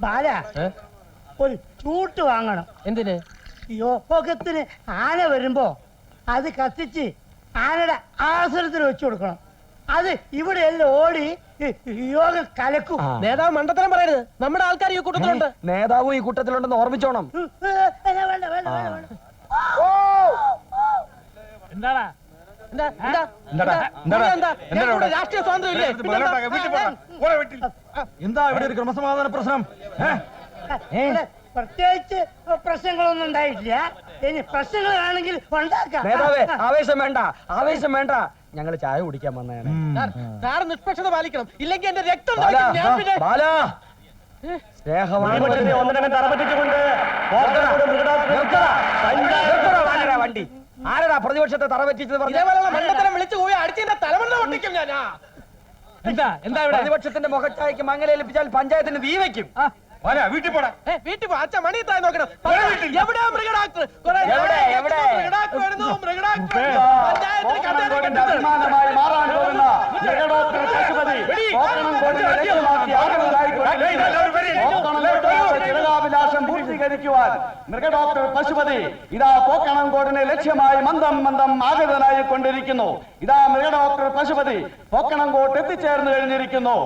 ബാല ഒരു ചൂട്ട് വാങ്ങണം. എന്തിന്? യോഗത്തിന് ആന വരുമ്പോ അത് കത്തിച്ച് ആനയുടെ ആസനത്തിൽ വെച്ചു കൊടുക്കണം. അത് ഇവിടെ എല്ലാം ഓടി യോഗ കലക്കും. നേതാവ് മണ്ടത്തരം പറയരുത്. നമ്മുടെ ആൾക്കാർ ഈ കൂട്ടത്തിലുണ്ട്. നേതാവും ഈ കൂട്ടത്തിലുണ്ടെന്ന് ഓർമ്മിച്ചോണം. എന്താടാ രാഷ്ട്രീയ സ്വാതന്ത്ര്യം ഇല്ലേ? എന്താ ഇവിടെ ഒരു ക്രമസമാധാന പ്രശ്നം? പ്രത്യേകിച്ച് പ്രശ്നങ്ങളൊന്നും ഉണ്ടായിട്ടില്ല. ഇനി പ്രശ്നങ്ങളാണെങ്കിൽ ഉണ്ടാക്കാം. നേതാവേ, ആവേശം വേണ്ട, ആവേശം വേണ്ട. ഞങ്ങൾ ചായ കുടിക്കാൻ വന്നതാണ്. സാർ നിഷ്പക്ഷത പാലിക്കണം, ഇല്ലെങ്കിൽ എന്റെ രക്തം വണ്ടി ആരടാ പ്രതിപക്ഷത്തെ തറപറ്റിച്ചത്? മണ്ടത്തരം വിളിച്ചു പോയി അടിച്ചതിന്റെ തലമണ്ട പൊട്ടിക്കും ഞാനാ. എന്താ പ്രതിപക്ഷത്തിന്റെ മുഖച്ചായക്ക് മങ്ങലേൽപ്പിച്ചാൽ പഞ്ചായത്തിന് തീ വയ്ക്കും. വീട്ടിൽ പോടാ. വീട്ടിൽ പോ. അച്ഛ മണി താഴെ നോക്കണം. എവിടെയാ മൃഗഡാക്ടർ? അഭിമാനമായി മാറാൻ പോകുന്ന മൃഗഡോക്ടർ പശുപതി ചിരകാഭിലാഷം പൂർത്തീകരിക്കുവാൻ മൃഗഡോക്ടർ പശുപതി ഇതാ പോക്കണംകോടിനെ ലക്ഷ്യമായി മന്ദം മന്ദം ആഗതനായി കൊണ്ടിരിക്കുന്നു. ഇതാ മൃഗഡോക്ടർ പശുപതി പോക്കണംകോട്ട് എത്തിച്ചേർന്ന് കഴിഞ്ഞിരിക്കുന്നു.